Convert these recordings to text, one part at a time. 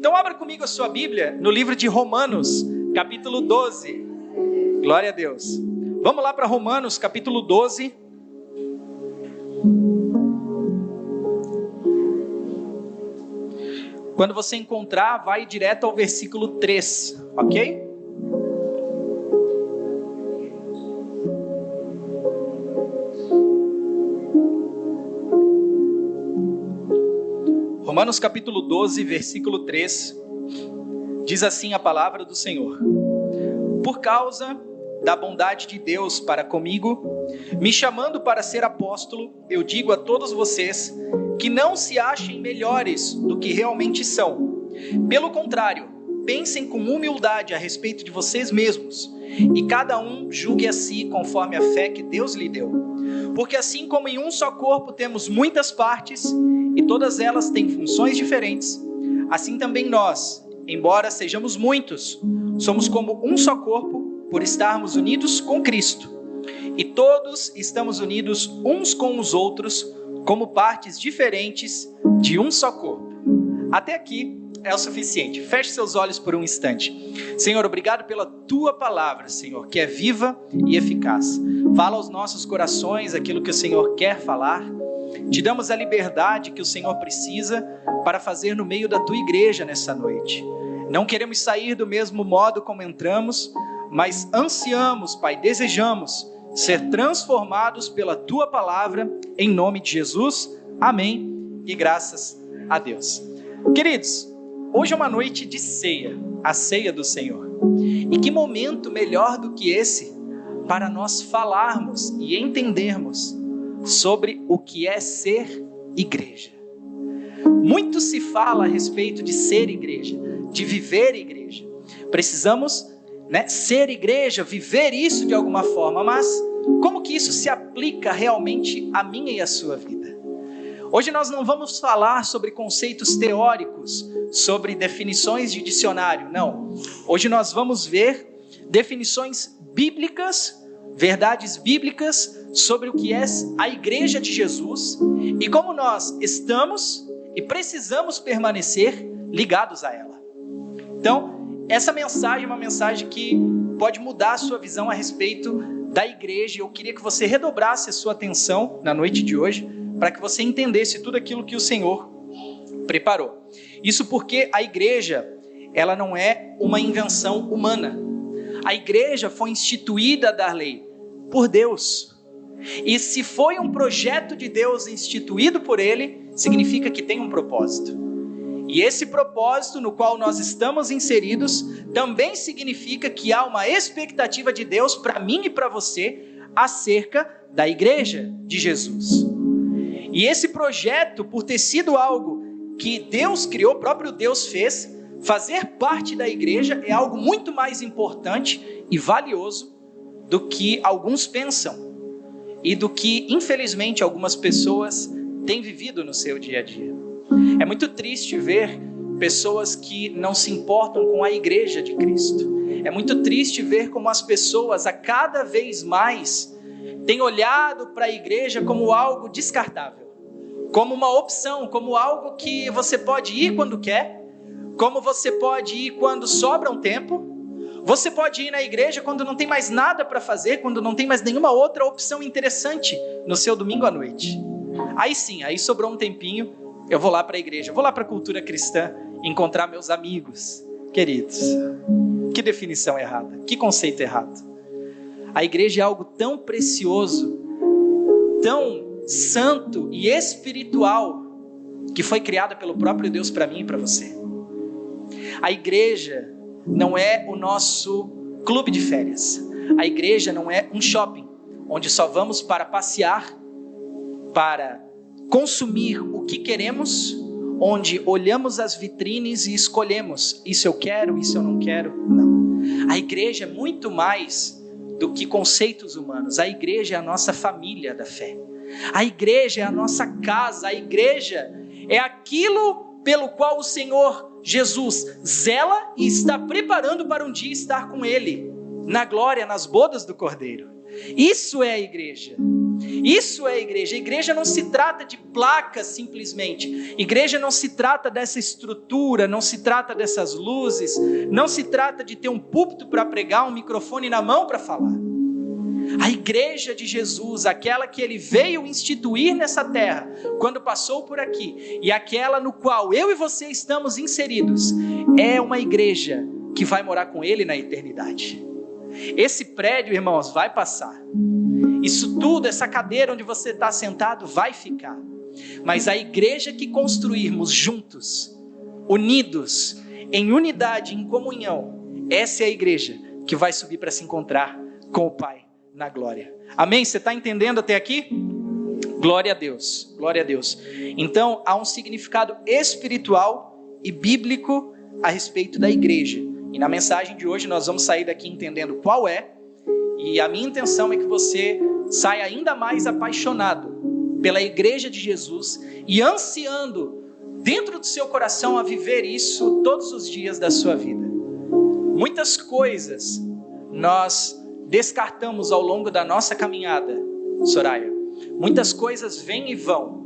Então abra comigo a sua Bíblia no livro de Romanos, capítulo 12. Glória a Deus. Vamos lá para Romanos, capítulo 12. Quando você encontrar, vai direto ao versículo 3, ok? Romanos capítulo 12, versículo 3, diz assim a palavra do Senhor: Por causa da bondade de Deus para comigo, me chamando para ser apóstolo, eu digo a todos vocês que não se achem melhores do que realmente são. Pelo contrário, pensem com humildade a respeito de vocês mesmos, e cada um julgue a si conforme a fé que Deus lhe deu. Porque assim como em um só corpo temos muitas partes, e todas elas têm funções diferentes, assim também nós, embora sejamos muitos, somos como um só corpo por estarmos unidos com Cristo. E todos estamos unidos uns com os outros como partes diferentes de um só corpo. Até aqui é o suficiente. Feche seus olhos por um instante. Senhor, obrigado pela Tua palavra, Senhor, que é viva e eficaz. Fala aos nossos corações aquilo que o Senhor quer falar. Te damos a liberdade que o Senhor precisa para fazer no meio da Tua igreja nessa noite. Não queremos sair do mesmo modo como entramos, mas ansiamos, Pai, desejamos ser transformados pela Tua palavra, em nome de Jesus. Amém e graças a Deus. Queridos, hoje é uma noite de ceia, a ceia do Senhor. E que momento melhor do que esse para nós falarmos e entendermos sobre o que é ser igreja. Muito se fala a respeito de ser igreja, de viver igreja. Precisamos, ser igreja, viver isso de alguma forma, mas como que isso se aplica realmente à minha e à sua vida? Hoje nós não vamos falar sobre conceitos teóricos, sobre definições de dicionário, não. Hoje nós vamos ver definições bíblicas, verdades bíblicas sobre o que é a igreja de Jesus e como nós estamos e precisamos permanecer ligados a ela. Então, essa mensagem é uma mensagem que pode mudar a sua visão a respeito da igreja. Eu queria que você redobrasse a sua atenção na noite de hoje, para que você entendesse tudo aquilo que o Senhor preparou. Isso porque a igreja, ela não é uma invenção humana. A igreja foi instituída, Darley, por Deus. E se foi um projeto de Deus instituído por Ele, significa que tem um propósito. E esse propósito no qual nós estamos inseridos também significa que há uma expectativa de Deus para mim e para você acerca da igreja de Jesus. E esse projeto, por ter sido algo que Deus criou, o próprio Deus fez, fazer parte da igreja é algo muito mais importante e valioso do que alguns pensam e do que, infelizmente, algumas pessoas têm vivido no seu dia a dia. É muito triste ver pessoas que não se importam com a igreja de Cristo. É muito triste ver como as pessoas, a cada vez mais, têm olhado para a igreja como algo descartável, como uma opção, como algo que você pode ir quando quer, como você pode ir quando sobra um tempo, você pode ir na igreja quando não tem mais nada para fazer, quando não tem mais nenhuma outra opção interessante no seu domingo à noite. Aí sim, aí sobrou um tempinho, eu vou lá para a igreja, eu vou lá para a cultura cristã, encontrar meus amigos. Queridos, que definição errada, que conceito errado. A igreja é algo tão precioso, tão santo e espiritual, que foi criada pelo próprio Deus para mim e para você. A igreja não é o nosso clube de férias. A igreja não é um shopping, onde só vamos para passear, para consumir o que queremos, onde olhamos as vitrines e escolhemos, isso eu quero, isso eu não quero. Não. A igreja é muito mais do que conceitos humanos. A igreja é a nossa família da fé. A igreja é a nossa casa. A igreja é aquilo pelo qual o Senhor Jesus zela e está preparando para um dia estar com Ele, na glória, nas bodas do Cordeiro. Isso é a igreja. Isso é a igreja. A igreja não se trata de placas simplesmente. Igreja não se trata dessa estrutura, não se trata dessas luzes, não se trata de ter um púlpito para pregar, um microfone na mão para falar. A igreja de Jesus, aquela que ele veio instituir nessa terra, quando passou por aqui, e aquela no qual eu e você estamos inseridos, é uma igreja que vai morar com ele na eternidade. Esse prédio, irmãos, vai passar. Isso tudo, essa cadeira onde você está sentado, vai ficar. Mas a igreja que construirmos juntos, unidos, em unidade, em comunhão, essa é a igreja que vai subir para se encontrar com o Pai na glória. Amém? Você está entendendo até aqui? Glória a Deus, glória a Deus. Então, há um significado espiritual e bíblico a respeito da igreja. E na mensagem de hoje nós vamos sair daqui entendendo qual é. E a minha intenção é que você saia ainda mais apaixonado pela igreja de Jesus e ansiando dentro do seu coração a viver isso todos os dias da sua vida. Muitas coisas nós descartamos ao longo da nossa caminhada, Soraya. Muitas coisas vêm e vão.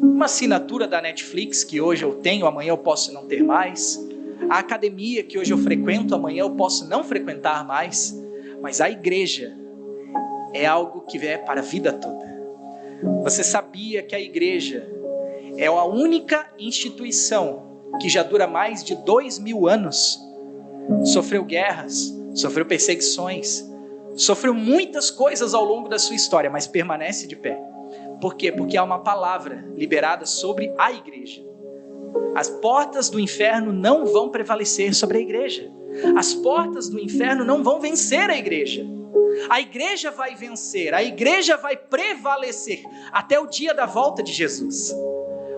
Uma assinatura da Netflix que hoje eu tenho, amanhã eu posso não ter mais. A academia que hoje eu frequento, amanhã eu posso não frequentar mais. Mas a igreja é algo que é para a vida toda. Você sabia que a igreja é a única instituição que já dura mais de 2000 anos? Sofreu guerras, sofreu perseguições, sofreu muitas coisas ao longo da sua história, mas permanece de pé. Por quê? Porque há uma palavra liberada sobre a igreja. As portas do inferno não vão prevalecer sobre a igreja. As portas do inferno não vão vencer a igreja. A igreja vai vencer, a igreja vai prevalecer até o dia da volta de Jesus.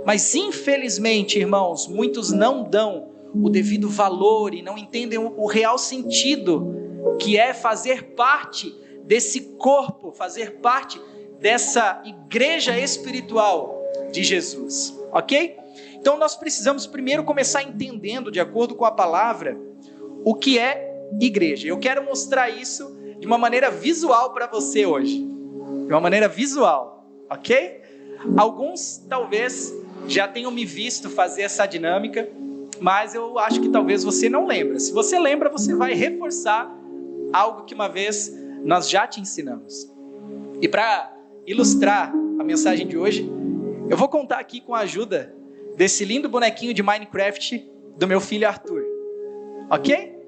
Mas infelizmente, irmãos, muitos não dão o devido valor e não entendem o real sentido que é fazer parte desse corpo, fazer parte dessa igreja espiritual de Jesus, ok? Então nós precisamos primeiro começar entendendo, de acordo com a palavra, o que é igreja. Eu quero mostrar isso de uma maneira visual para você hoje, de uma maneira visual, ok? Alguns talvez já tenham me visto fazer essa dinâmica, mas eu acho que talvez você não lembra. Se você lembra, você vai reforçar algo que uma vez nós já te ensinamos. E para ilustrar a mensagem de hoje, eu vou contar aqui com a ajuda desse lindo bonequinho de Minecraft do meu filho Arthur, ok?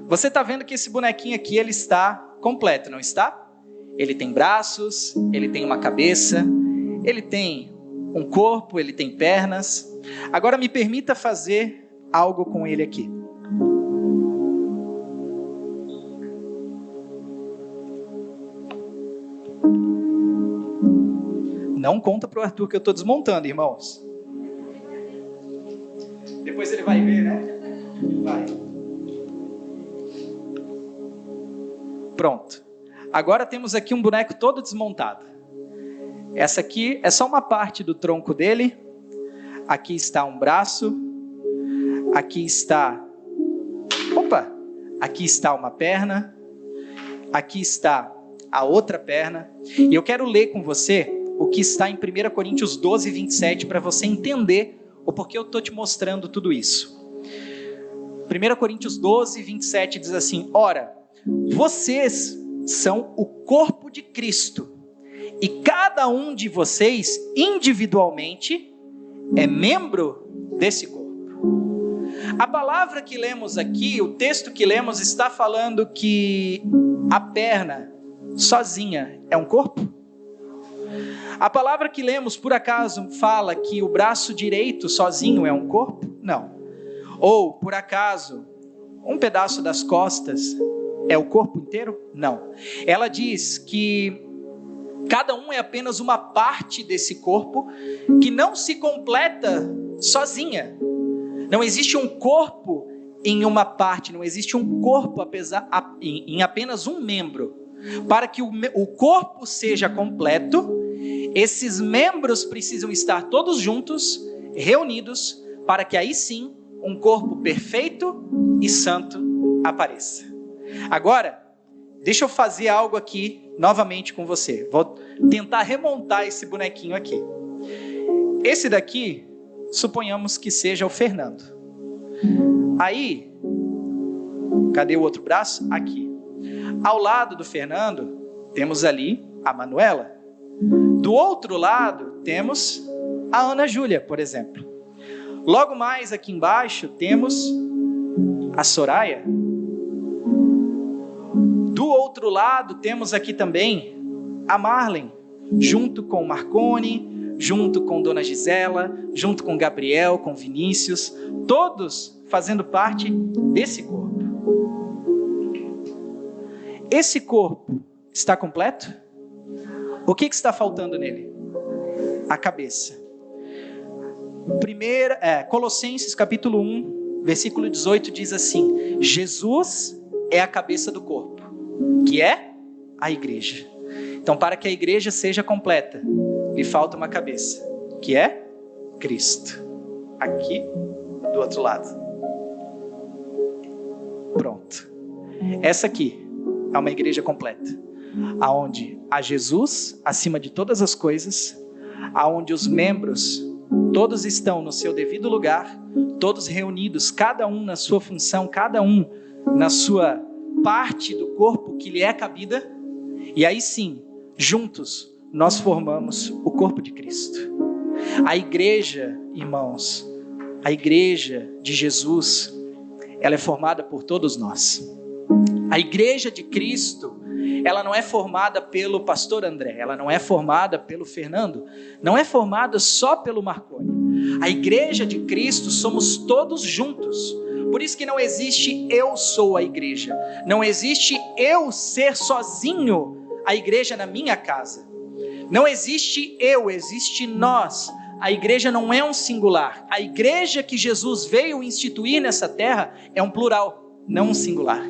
Você está vendo que esse bonequinho aqui, ele está completo, não está? Ele tem braços, ele tem uma cabeça, ele tem um corpo, ele tem pernas. Agora me permita fazer algo com ele aqui. Não conta para o Arthur que eu estou desmontando, irmãos. Depois ele vai ver, né? Vai. Pronto. Agora temos aqui um boneco todo desmontado. Essa aqui é só uma parte do tronco dele. Aqui está um braço. Aqui está... Opa! Aqui está uma perna. Aqui está a outra perna. E eu quero ler com você o que está em 1 Coríntios 12, 27, para você entender o porquê eu estou te mostrando tudo isso. 1 Coríntios 12, 27 diz assim: ora, vocês são o corpo de Cristo, e cada um de vocês, individualmente, é membro desse corpo. A palavra que lemos aqui, o texto que lemos, está falando que a perna sozinha é um corpo? A palavra que lemos, por acaso, fala que o braço direito sozinho é um corpo? Não. Ou, por acaso, um pedaço das costas é o corpo inteiro? Não. Ela diz que cada um é apenas uma parte desse corpo que não se completa sozinha. Não existe um corpo em uma parte, não existe um corpo em apenas um membro. Para que o corpo seja completo, esses membros precisam estar todos juntos, reunidos, para que aí sim um corpo perfeito e santo apareça. Agora, deixa eu fazer algo aqui novamente com você. Vou tentar remontar esse bonequinho aqui. Esse daqui, suponhamos que seja o Fernando. Aí, cadê o outro braço? Aqui. Ao lado do Fernando, temos ali a Manuela. Do outro lado, temos a Ana Júlia, por exemplo. Logo mais aqui embaixo, temos a Soraya. Do outro lado, temos aqui também a Marlen, junto com Marcone, junto com Dona Gisela, junto com Gabriel, com Vinícius, todos fazendo parte desse corpo. Esse corpo está completo? O que está faltando nele? A cabeça. Colossenses capítulo 1, versículo 18 diz assim: Jesus é a cabeça do corpo, que é a igreja. Então, para que a igreja seja completa, lhe falta uma cabeça, que é Cristo. Aqui, do outro lado. Pronto. Essa aqui é uma igreja completa, aonde há Jesus acima de todas as coisas, aonde os membros todos estão no seu devido lugar, todos reunidos, cada um na sua função, cada um na sua parte do corpo que lhe é cabida, e aí sim, juntos, nós formamos o corpo de Cristo. A igreja, irmãos, a igreja de Jesus, ela é formada por todos nós. A igreja de Cristo, ela não é formada pelo pastor André, ela não é formada pelo Fernando, não é formada só pelo Marconi. A igreja de Cristo somos todos juntos. Por isso que não existe eu sou a igreja, não existe eu ser sozinho a igreja na minha casa. Não existe eu, existe nós. A igreja não é um singular. A igreja que Jesus veio instituir nessa terra é um plural, não um singular.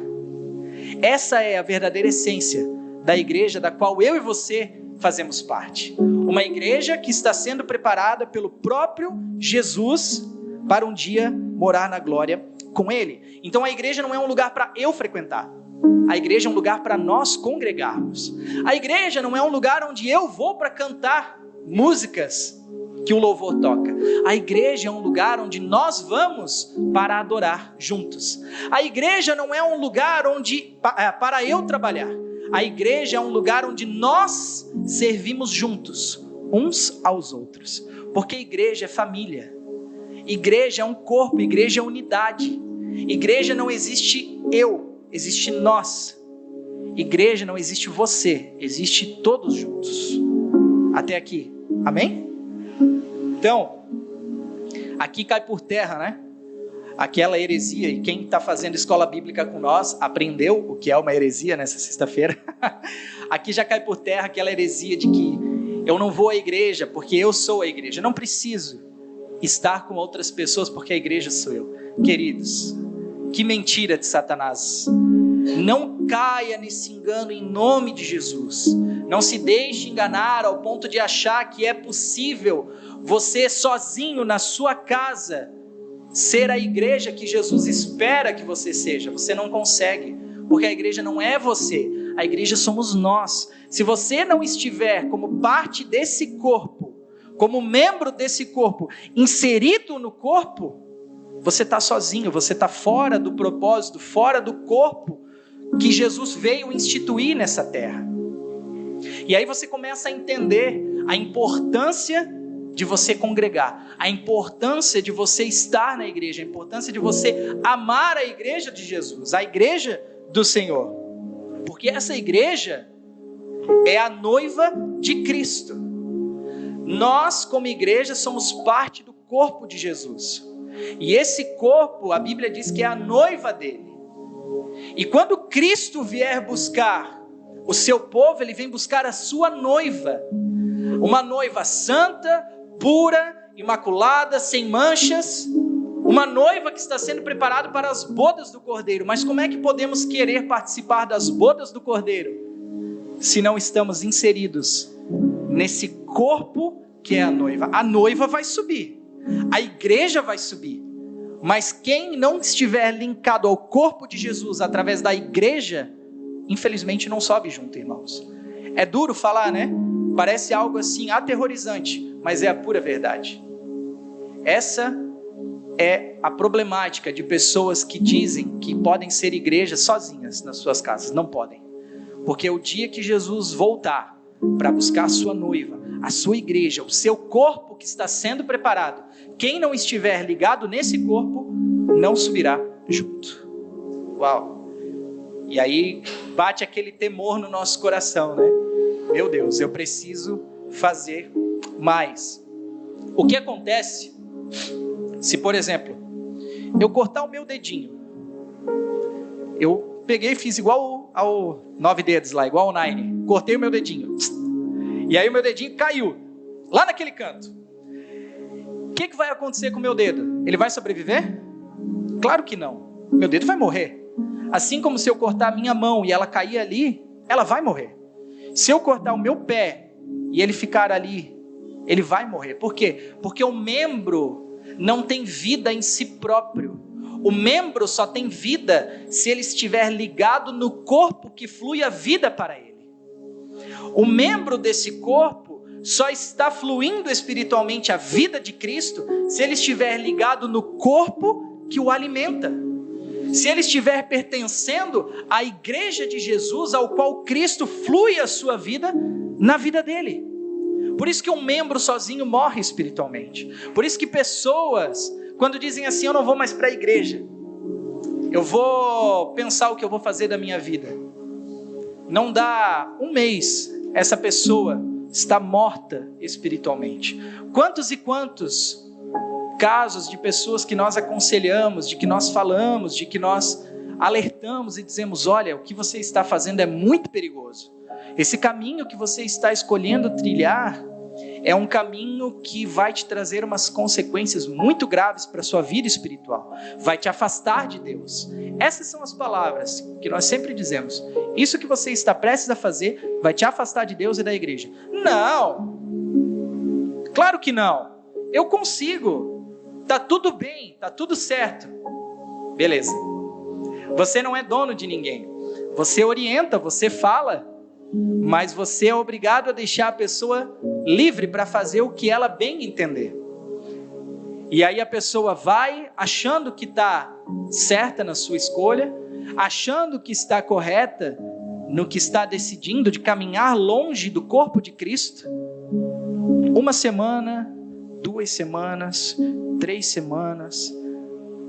Essa é a verdadeira essência da igreja da qual eu e você fazemos parte. Uma igreja que está sendo preparada pelo próprio Jesus para um dia morar na glória com Ele. Então a igreja não é um lugar para eu frequentar. A igreja é um lugar para nós congregarmos. A igreja não é um lugar onde eu vou para cantar músicas que o louvor toca. A igreja é um lugar onde nós vamos para adorar juntos. A igreja não é um lugar onde para eu trabalhar. A igreja é um lugar onde nós servimos juntos, uns aos outros. Porque a igreja é família. Igreja é um corpo, igreja é unidade. Igreja não existe eu, existe nós. Igreja não existe você, existe todos juntos. Até aqui, amém? Então, aqui cai por terra, né? Aquela heresia, e quem está fazendo escola bíblica com nós aprendeu o que é uma heresia nessa sexta-feira. Aqui já cai por terra aquela heresia de que eu não vou à igreja porque eu sou a igreja. Eu não preciso estar com outras pessoas porque a igreja sou eu. Queridos, que mentira de Satanás. Não caia nesse engano em nome de Jesus. Não se deixe enganar ao ponto de achar que é possível você sozinho na sua casa ser a igreja que Jesus espera que você seja. Você não consegue, porque a igreja não é você, a igreja somos nós. Se você não estiver como parte desse corpo, como membro desse corpo, inserido no corpo, você está sozinho, você está fora do propósito, fora do corpo que Jesus veio instituir nessa terra. E aí você começa a entender a importância de você congregar, a importância de você estar na igreja, a importância de você amar a igreja de Jesus, a igreja do Senhor. Porque essa igreja é a noiva de Cristo. Nós, como igreja, somos parte do corpo de Jesus. E esse corpo, a Bíblia diz que é a noiva dele. E quando Cristo vier buscar o seu povo, ele vem buscar a sua noiva. Uma noiva santa, pura, imaculada, sem manchas. Uma noiva que está sendo preparada para as bodas do Cordeiro. Mas como é que podemos querer participar das bodas do Cordeiro se não estamos inseridos nesse corpo que é a noiva? A noiva vai subir, a igreja vai subir, mas quem não estiver linkado ao corpo de Jesus através da igreja infelizmente não sobe junto, irmãos. É duro falar, né? Parece algo assim aterrorizante, mas é a pura verdade. Essa é a problemática de pessoas que dizem que podem ser igrejas sozinhas nas suas casas. Não podem. Porque o dia que Jesus voltar para buscar a sua noiva, a sua igreja, o seu corpo que está sendo preparado, quem não estiver ligado nesse corpo, não subirá junto. Uau! E aí bate aquele temor no nosso coração, né? Meu Deus, eu preciso fazer mais. O que acontece se, por exemplo, eu cortar o meu dedinho? Eu peguei e fiz igual ao 9 dedos lá, igual ao Nine. Cortei o meu dedinho. E aí o meu dedinho caiu, lá naquele canto. O que vai acontecer com o meu dedo? Ele vai sobreviver? Claro que não. Meu dedo vai morrer. Assim como se eu cortar a minha mão e ela cair ali, ela vai morrer. Se eu cortar o meu pé e ele ficar ali, ele vai morrer. Por quê? Porque o membro não tem vida em si próprio. O membro só tem vida se ele estiver ligado no corpo que flui a vida para ele. O membro desse corpo só está fluindo espiritualmente a vida de Cristo se ele estiver ligado no corpo que o alimenta. Se ele estiver pertencendo à igreja de Jesus, ao qual Cristo flui a sua vida na vida dele. Por isso que um membro sozinho morre espiritualmente. Por isso que pessoas, quando dizem assim, eu não vou mais para a igreja, eu vou pensar o que eu vou fazer da minha vida. Não dá um mês, essa pessoa está morta espiritualmente. Quantos e quantos casos de pessoas que nós aconselhamos, de que nós falamos, de que nós alertamos e dizemos, olha, o que você está fazendo é muito perigoso. Esse caminho que você está escolhendo trilhar é um caminho que vai te trazer umas consequências muito graves para a sua vida espiritual. Vai te afastar de Deus. Essas são as palavras que nós sempre dizemos. Isso que você está prestes a fazer vai te afastar de Deus e da igreja. Não! Claro que não. Eu consigo. Tá tudo bem, tá tudo certo. Beleza. Você não é dono de ninguém. Você orienta, você fala, mas você é obrigado a deixar a pessoa livre para fazer o que ela bem entender. E aí a pessoa vai achando que está certa na sua escolha, achando que está correta no que está decidindo de caminhar longe do corpo de Cristo. 1 semana, 2 semanas, 3 semanas,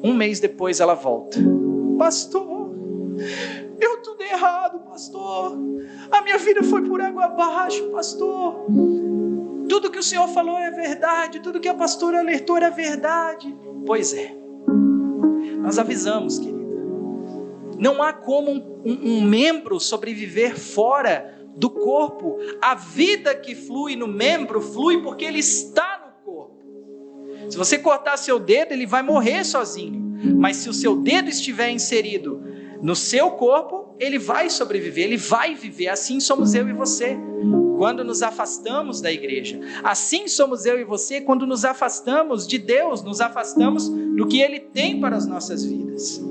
1 mês depois ela volta. Pastor, eu tudo errado, pastor. A minha vida foi por água abaixo, pastor. Tudo que o senhor falou é verdade, tudo que a pastora alertou era verdade. Pois é. Nós avisamos, querida. Não há como um membro sobreviver fora do corpo. A vida que flui no membro flui porque ele está no corpo. Se você cortar seu dedo, ele vai morrer sozinho. Mas se o seu dedo estiver inserido no seu corpo, ele vai sobreviver, ele vai viver. Assim somos eu e você quando nos afastamos da igreja. Assim somos eu e você quando nos afastamos de Deus, nos afastamos do que Ele tem para as nossas vidas.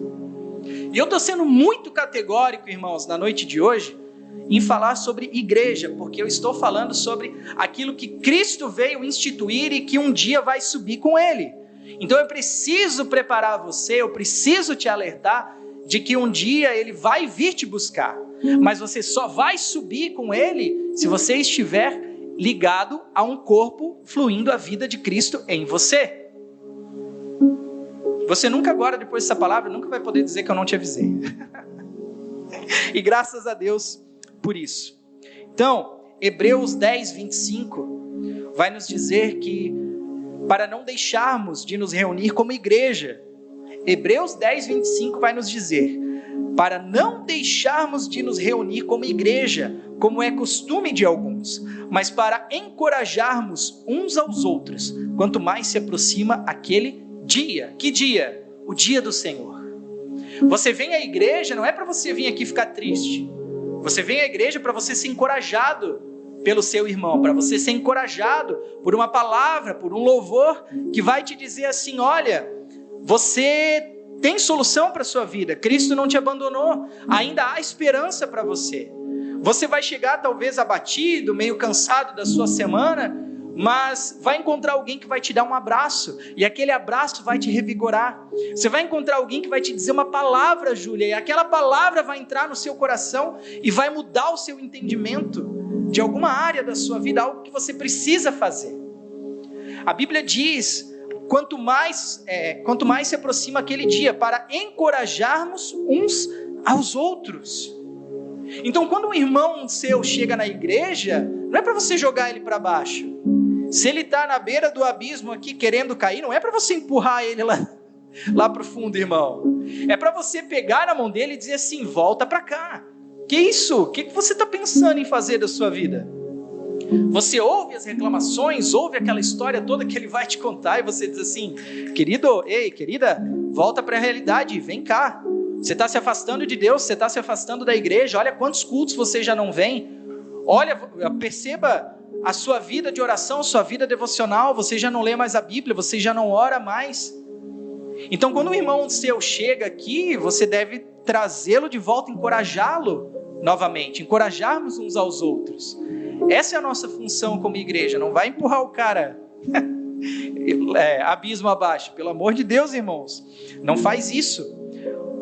E eu estou sendo muito categórico, irmãos, na noite de hoje, em falar sobre igreja, porque eu estou falando sobre aquilo que Cristo veio instituir e que um dia vai subir com Ele. Então eu preciso preparar você, eu preciso te alertar de que um dia Ele vai vir te buscar, mas você só vai subir com Ele se você estiver ligado a um corpo fluindo a vida de Cristo em você. Você nunca agora, depois dessa palavra, nunca vai poder dizer que eu não te avisei. E graças a Deus por isso. Então, Hebreus 10, 25 vai nos dizer que para não deixarmos de nos reunir como igreja, Hebreus 10, 25 vai nos dizer, para não deixarmos de nos reunir como igreja, como é costume de alguns, mas para encorajarmos uns aos outros, quanto mais se aproxima aquele dia. Que dia? O dia do Senhor. Você vem à igreja, não é para você vir aqui ficar triste. Você vem à igreja para você ser encorajado pelo seu irmão, para você ser encorajado por uma palavra, por um louvor que vai te dizer assim, olha, você tem solução para a sua vida. Cristo não te abandonou. Ainda há esperança para você. Você vai chegar talvez abatido, meio cansado da sua semana, mas vai encontrar alguém que vai te dar um abraço, e aquele abraço vai te revigorar. Você vai encontrar alguém que vai te dizer uma palavra, Júlia, e aquela palavra vai entrar no seu coração e vai mudar o seu entendimento de alguma área da sua vida, algo que você precisa fazer. A Bíblia diz, quanto mais se aproxima aquele dia, para encorajarmos uns aos outros. Então, quando um irmão seu chega na igreja, não é para você jogar ele para baixo. Se ele está na beira do abismo aqui querendo cair, não é para você empurrar ele lá para o fundo, irmão. É para você pegar na mão dele e dizer assim, volta para cá. Que isso? O que você está pensando em fazer da sua vida? Você ouve as reclamações, ouve aquela história toda que ele vai te contar e você diz assim, querido, ei, querida, volta para a realidade, vem cá. Você está se afastando de Deus, você está se afastando da igreja, olha quantos cultos você já não vem. Olha, perceba a sua vida de oração, sua vida devocional, você já não lê mais a Bíblia, você já não ora mais. Então, quando um irmão seu chega aqui, você deve trazê-lo de volta, encorajá-lo novamente, encorajarmos uns aos outros. Essa é a nossa função como igreja, não vai empurrar o cara abismo abaixo, pelo amor de Deus, irmãos, não faz isso,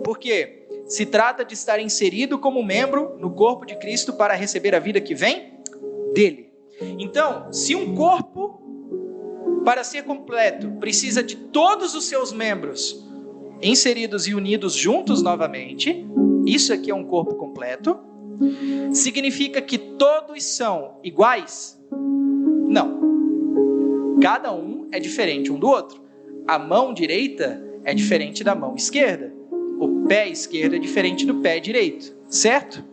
porque se trata de estar inserido como membro no corpo de Cristo para receber a vida que vem dele. Então, se um corpo, para ser completo, precisa de todos os seus membros inseridos e unidos juntos novamente, isso aqui é um corpo completo, significa que todos são iguais? Não. Cada um é diferente um do outro. A mão direita é diferente da mão esquerda. O pé esquerdo é diferente do pé direito, certo?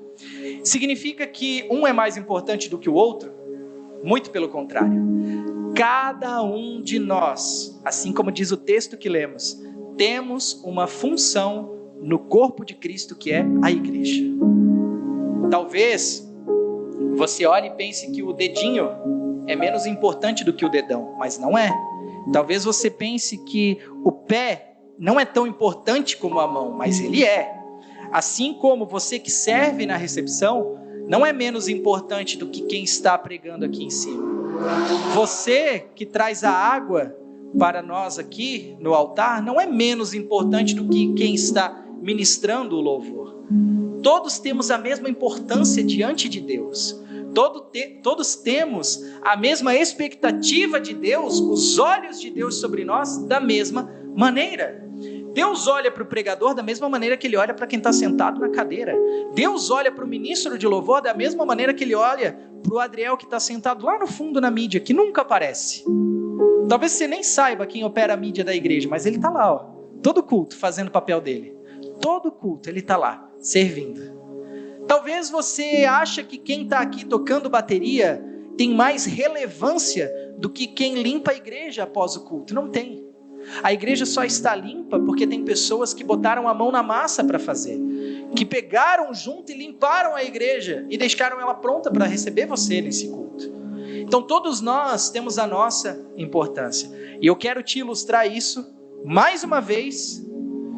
Significa que um é mais importante do que o outro? Muito pelo contrário. Cada um de nós, assim como diz o texto que lemos, temos uma função no corpo de Cristo que é a igreja. Talvez você olhe e pense que o dedinho é menos importante do que o dedão, mas não é. Talvez você pense que o pé não é tão importante como a mão, mas ele é. Assim como você que serve na recepção não é menos importante do que quem está pregando aqui em cima. Você que traz a água para nós aqui no altar não é menos importante do que quem está ministrando o louvor. Todos temos a mesma importância diante de Deus. Todos temos a mesma expectativa de Deus, os olhos de Deus sobre nós da mesma maneira. Deus olha para o pregador da mesma maneira que ele olha para quem está sentado na cadeira. Deus olha para o ministro de louvor da mesma maneira que ele olha para o Adriel que está sentado lá no fundo na mídia, que nunca aparece. Talvez você nem saiba quem opera a mídia da igreja, mas ele está lá, ó, todo culto fazendo o papel dele. Todo culto ele está lá, servindo. Talvez você ache que quem está aqui tocando bateria tem mais relevância do que quem limpa a igreja após o culto. Não tem. A igreja só está limpa porque tem pessoas que botaram a mão na massa para fazer, que pegaram junto e limparam a igreja e deixaram ela pronta para receber você nesse culto. Então todos nós temos a nossa importância. E eu quero te ilustrar isso mais uma vez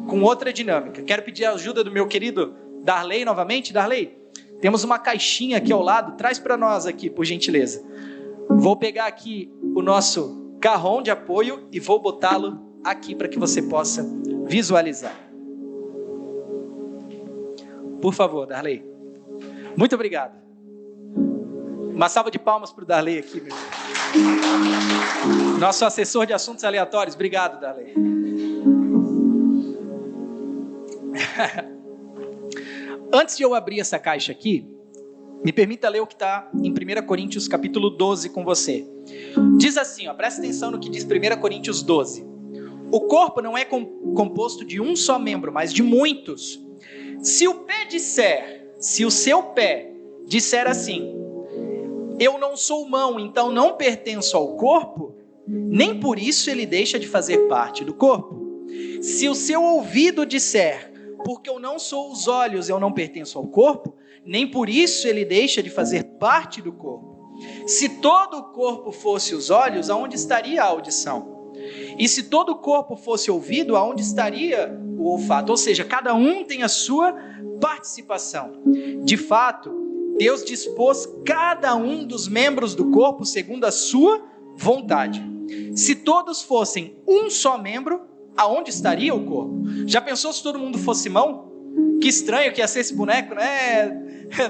com outra dinâmica. Quero pedir a ajuda do meu querido Darley novamente. Darley, temos uma caixinha aqui ao lado, traz para nós aqui, por gentileza. Vou pegar aqui o nosso carrom de apoio e vou botá-lo aqui para que você possa visualizar. Por favor, Darley. Muito obrigado. Uma salva de palmas para o Darley aqui. Nosso assessor de assuntos aleatórios. Obrigado, Darley. Antes de eu abrir essa caixa aqui, me permita ler o que está em 1 Coríntios capítulo 12 com você. Diz assim, ó, presta atenção no que diz 1 Coríntios 12. O corpo não é composto de um só membro, mas de muitos. Se o seu pé disser assim, eu não sou mão, então não pertenço ao corpo, nem por isso ele deixa de fazer parte do corpo. Se o seu ouvido disser, porque eu não sou os olhos, eu não pertenço ao corpo, nem por isso ele deixa de fazer parte do corpo. Se todo o corpo fosse os olhos, aonde estaria a audição? E se todo o corpo fosse ouvido, aonde estaria o olfato? Ou seja, cada um tem a sua participação. De fato, Deus dispôs cada um dos membros do corpo segundo a sua vontade. Se todos fossem um só membro, aonde estaria o corpo? Já pensou se todo mundo fosse mão? Que estranho que ia ser esse boneco, né,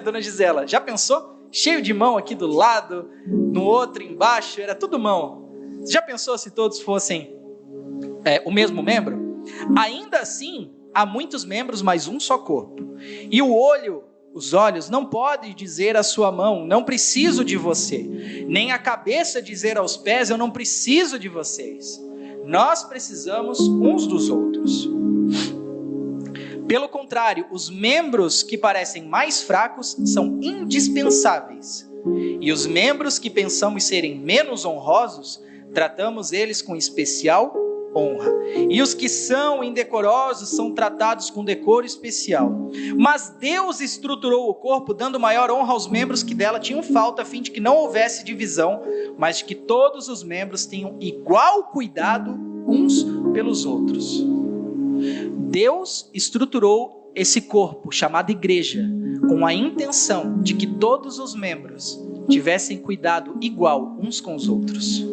dona Gisela? Já pensou? Cheio de mão aqui do lado, no outro embaixo, era tudo mão. Já pensou se todos fossem o mesmo membro? Ainda assim, há muitos membros, mas um só corpo. E o olho, os olhos, não podem dizer à sua mão, não preciso de você. Nem a cabeça dizer aos pés, eu não preciso de vocês. Nós precisamos uns dos outros. Pelo contrário, os membros que parecem mais fracos são indispensáveis. E os membros que pensamos serem menos honrosos, tratamos eles com especial honra. E os que são indecorosos são tratados com decoro especial. Mas Deus estruturou o corpo, dando maior honra aos membros que dela tinham falta, a fim de que não houvesse divisão, mas de que todos os membros tenham igual cuidado uns pelos outros. Deus estruturou esse corpo, chamado igreja, com a intenção de que todos os membros tivessem cuidado igual uns com os outros.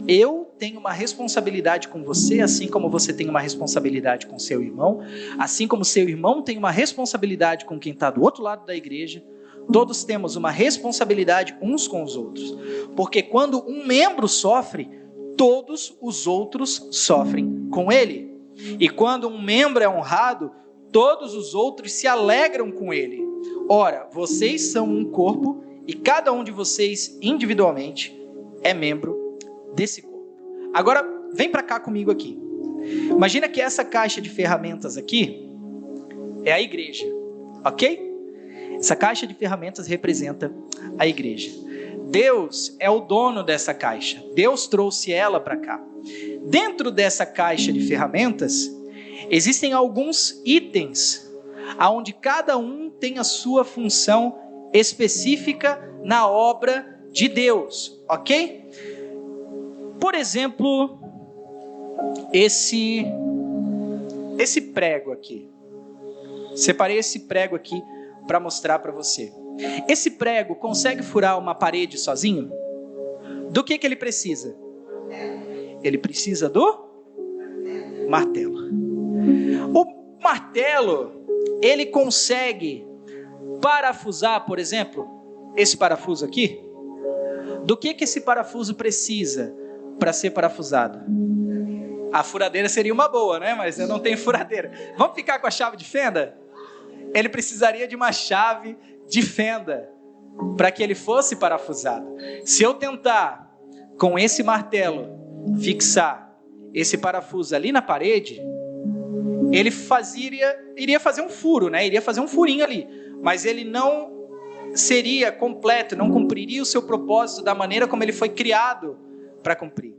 Eu tenho uma responsabilidade com você, assim como você tem uma responsabilidade com seu irmão, assim como seu irmão tem uma responsabilidade com quem está do outro lado da igreja. Todos temos uma responsabilidade uns com os outros, porque quando um membro sofre, todos os outros sofrem com ele. E quando um membro é honrado, todos os outros se alegram com ele. Ora, vocês são um corpo e cada um de vocês individualmente é membro desse corpo. Agora, vem para cá comigo aqui. Imagina que essa caixa de ferramentas aqui é a igreja, ok? Essa caixa de ferramentas representa a igreja. Deus é o dono dessa caixa. Deus trouxe ela para cá. Dentro dessa caixa de ferramentas, existem alguns itens, onde cada um tem a sua função específica na obra de Deus, ok? Por exemplo, esse prego aqui. Separei esse prego aqui para mostrar para você. Esse prego consegue furar uma parede sozinho? Do que ele precisa? Ele precisa do martelo. O martelo, ele consegue parafusar, por exemplo, esse parafuso aqui? Do que esse parafuso precisa para ser parafusado? A furadeira seria uma boa, né? Mas eu não tenho furadeira. Vamos ficar com a chave de fenda? Ele precisaria de uma chave de fenda para que ele fosse parafusado. Se eu tentar com esse martelo fixar esse parafuso ali na parede, ele iria fazer um furo, né? Iria fazer um furinho ali, mas ele não seria completo, não cumpriria o seu propósito da maneira como ele foi criado para cumprir.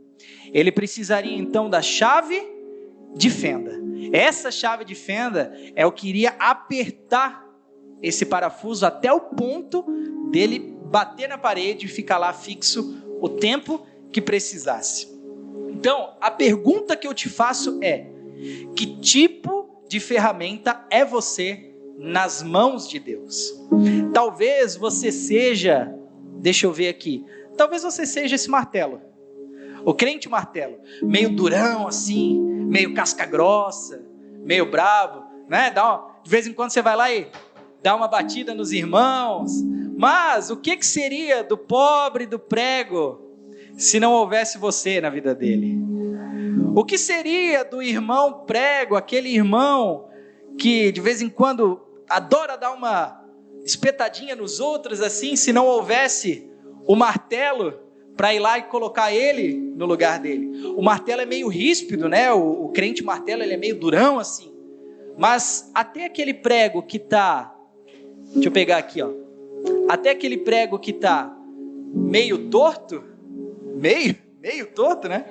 Ele precisaria então da chave de fenda. Essa chave de fenda é o que iria apertar esse parafuso até o ponto dele bater na parede e ficar lá fixo o tempo que precisasse. Então, a pergunta que eu te faço é: que tipo de ferramenta é você nas mãos de Deus? Talvez você seja, deixa eu ver aqui, talvez você seja esse martelo, o crente martelo, meio durão assim, meio casca grossa, meio bravo, né? De vez em quando você vai lá e dá uma batida nos irmãos. Mas o que seria do pobre do prego se não houvesse você na vida dele? O que seria do irmão prego, aquele irmão que de vez em quando adora dar uma espetadinha nos outros assim, se não houvesse o martelo para ir lá e colocar ele no lugar dele? O martelo é meio ríspido, né? O crente martelo, ele é meio durão assim. Mas até aquele prego que está, deixa eu pegar aqui, ó. Até aquele prego que está meio torto, meio torto, né?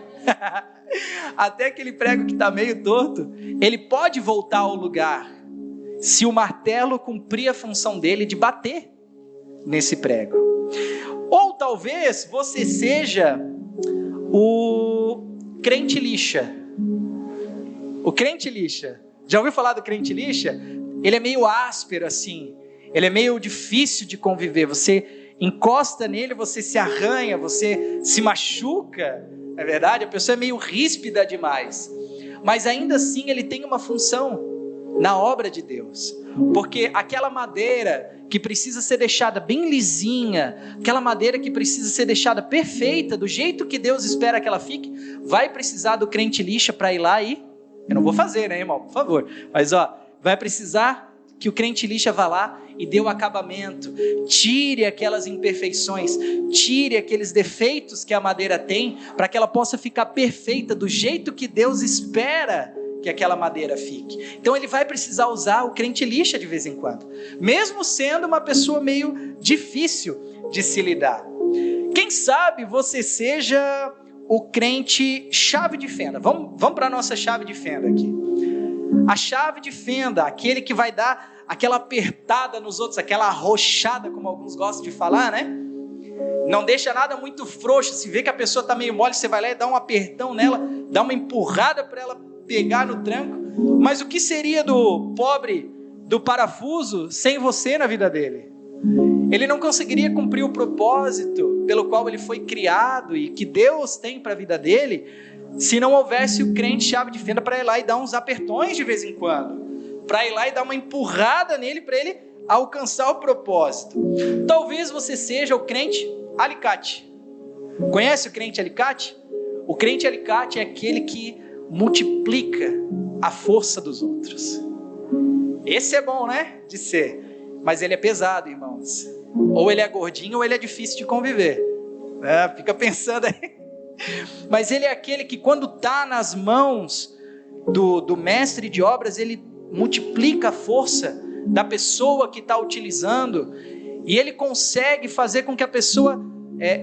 Até aquele prego que está meio torto, ele pode voltar ao lugar se o martelo cumprir a função dele de bater nesse prego. Ou talvez você seja crente lixa. O crente lixa. Já ouviu falar do crente lixa? Ele é meio áspero assim. Ele é meio difícil de conviver. Você encosta nele, você se arranha, você se machuca. Não é verdade? A pessoa é meio ríspida demais. Mas ainda assim ele tem uma função na obra de Deus. Porque aquela madeira que precisa ser deixada bem lisinha, aquela madeira que precisa ser deixada perfeita, do jeito que Deus espera que ela fique, vai precisar do crente lixa para ir lá e... Eu não vou fazer, né, irmão? Por favor. Mas, vai precisar que o crente lixa vá lá e dê o acabamento, tire aquelas imperfeições, tire aqueles defeitos que a madeira tem, para que ela possa ficar perfeita do jeito que Deus espera que aquela madeira fique. Então ele vai precisar usar o crente lixa de vez em quando, mesmo sendo uma pessoa meio difícil de se lidar. Quem sabe você seja o crente chave de fenda. Vamos para a nossa chave de fenda aqui. A chave de fenda, aquele que vai dar aquela apertada nos outros, aquela arrochada, como alguns gostam de falar, né? Não deixa nada muito frouxo. Se vê que a pessoa está meio mole, você vai lá e dá um apertão nela, dá uma empurrada para ela pegar no tranco. Mas o que seria do pobre do parafuso sem você na vida dele? Ele não conseguiria cumprir o propósito pelo qual ele foi criado e que Deus tem para a vida dele, se não houvesse o crente chave de fenda para ir lá e dar uns apertões de vez em quando, para ir lá e dar uma empurrada nele para ele alcançar o propósito. Talvez você seja o crente alicate. Conhece o crente alicate? O crente alicate é aquele que multiplica a força dos outros. Esse é bom, né? De ser. Mas ele é pesado, irmãos. Ou ele é gordinho ou ele é difícil de conviver. Fica pensando aí. Mas ele é aquele que quando está nas mãos do mestre de obras, ele multiplica a força da pessoa que está utilizando. E ele consegue fazer com que a pessoa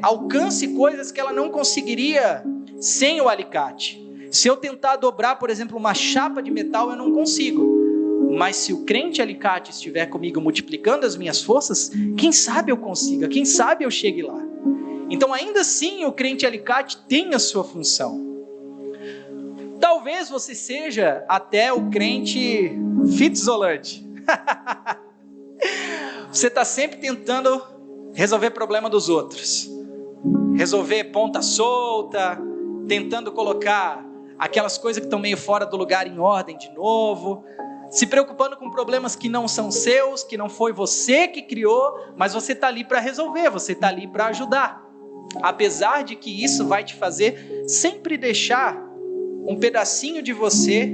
alcance coisas que ela não conseguiria sem o alicate. Se eu tentar dobrar, por exemplo, uma chapa de metal, eu não consigo. Mas se o crente alicate estiver comigo multiplicando as minhas forças, quem sabe eu consiga, quem sabe eu chegue lá. Então ainda assim o crente alicate tem a sua função. Talvez você seja até o crente fita isolante. Você está sempre tentando resolver problema dos outros. Resolver ponta solta, tentando colocar aquelas coisas que estão meio fora do lugar em ordem de novo. Se preocupando com problemas que não são seus, que não foi você que criou, mas você está ali para resolver, você está ali para ajudar. Apesar de que isso vai te fazer sempre deixar um pedacinho de você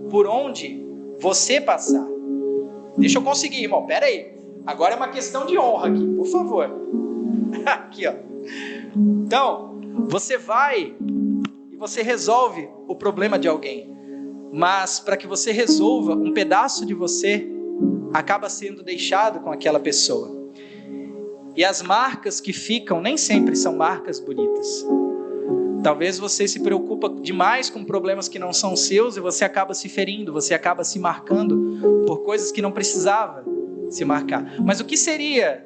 por onde você passar. Deixa eu conseguir, irmão, pera aí. Agora é uma questão de honra aqui, por favor. Aqui, ó. Então, você vai e você resolve o problema de alguém. Mas para que você resolva, um pedaço de você acaba sendo deixado com aquela pessoa. E as marcas que ficam nem sempre são marcas bonitas. Talvez você se preocupa demais com problemas que não são seus e você acaba se ferindo, você acaba se marcando por coisas que não precisava se marcar. Mas o que seria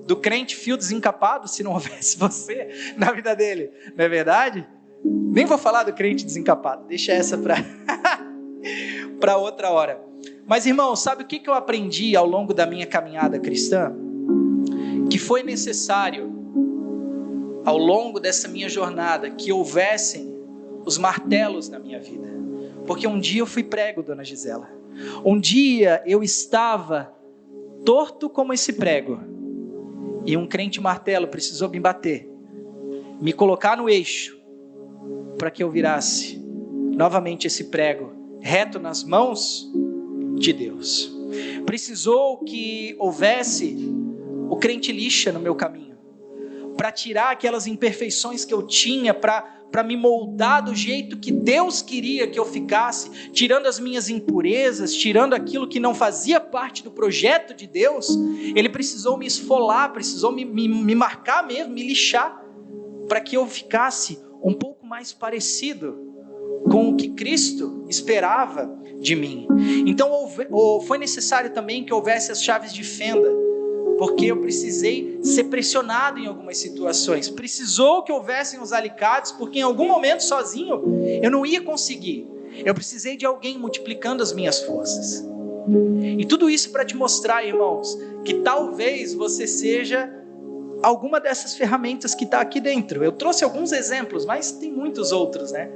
do crente fio desencapado se não houvesse você na vida dele? Não é verdade? Nem vou falar do crente desencapado, deixa essa para outra hora. Mas, irmão, sabe o que eu aprendi ao longo da minha caminhada cristã? Que foi necessário, ao longo dessa minha jornada, que houvessem os martelos na minha vida. Porque um dia eu fui prego, dona Gisela. Um dia eu estava torto como esse prego. E um crente martelo precisou me bater, me colocar no eixo, para que eu virasse novamente esse prego reto nas mãos de Deus. Precisou que houvesse o crente lixa no meu caminho, para tirar aquelas imperfeições que eu tinha, para me moldar do jeito que Deus queria que eu ficasse, tirando as minhas impurezas, tirando aquilo que não fazia parte do projeto de Deus. Ele precisou me esfolar, precisou me marcar mesmo, me lixar, para que eu ficasse um pouco mais parecido com o que Cristo esperava de mim. Então foi necessário também que houvesse as chaves de fenda porque eu precisei ser pressionado em algumas situações. Precisou que houvessem os alicates, porque em algum momento sozinho eu não ia conseguir. Eu precisei de alguém multiplicando as minhas forças. E tudo isso para te mostrar, irmãos, que talvez você seja alguma dessas ferramentas que está aqui dentro. Eu trouxe alguns exemplos, mas tem muitos outros, né?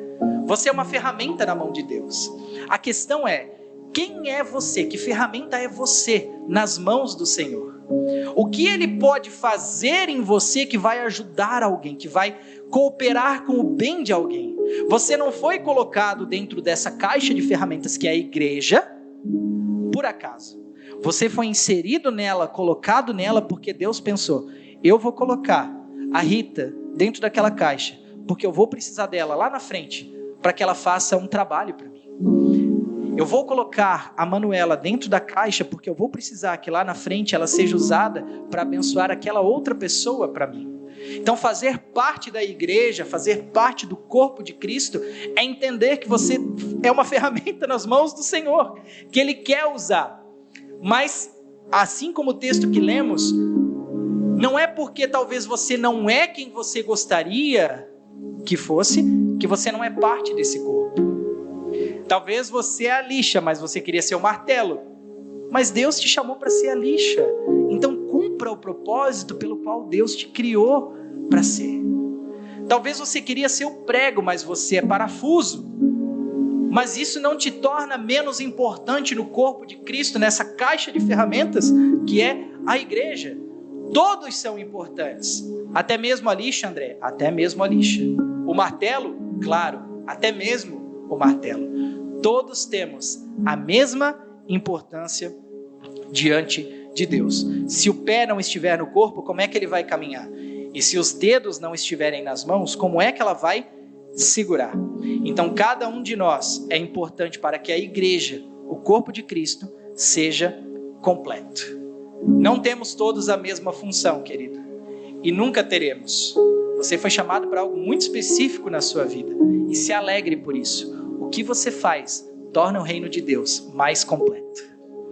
Você é uma ferramenta na mão de Deus. A questão é, quem é você? Que ferramenta é você nas mãos do Senhor? O que Ele pode fazer em você que vai ajudar alguém, que vai cooperar com o bem de alguém? Você não foi colocado dentro dessa caixa de ferramentas que é a igreja por acaso. Você foi inserido nela, colocado nela, porque Deus pensou, eu vou colocar a Rita dentro daquela caixa, porque eu vou precisar dela lá na frente, para que ela faça um trabalho para mim. Eu vou colocar a Manuela dentro da caixa, porque eu vou precisar que lá na frente ela seja usada para abençoar aquela outra pessoa para mim. Então fazer parte da igreja, fazer parte do corpo de Cristo, é entender que você é uma ferramenta nas mãos do Senhor, que Ele quer usar. Mas, assim como o texto que lemos, não é porque talvez você não é quem você gostaria que fosse, que você não é parte desse corpo. Talvez você é a lixa, mas você queria ser o martelo. Mas Deus te chamou para ser a lixa. Então cumpra o propósito pelo qual Deus te criou para ser. Talvez você queria ser o prego, mas você é parafuso. Mas isso não te torna menos importante no corpo de Cristo, nessa caixa de ferramentas que é a igreja. Todos são importantes. Até mesmo a lixa, André? Até mesmo a lixa. O martelo? Claro, até mesmo o martelo. Todos temos a mesma importância diante de Deus. Se o pé não estiver no corpo, como é que ele vai caminhar? E se os dedos não estiverem nas mãos, como é que ela vai segurar? Então, cada um de nós é importante para que a igreja, o corpo de Cristo, seja completo. Não temos todos a mesma função, querido, e nunca teremos. Você foi chamado para algo muito específico na sua vida, e se alegre por isso. O que você faz torna o reino de Deus mais completo.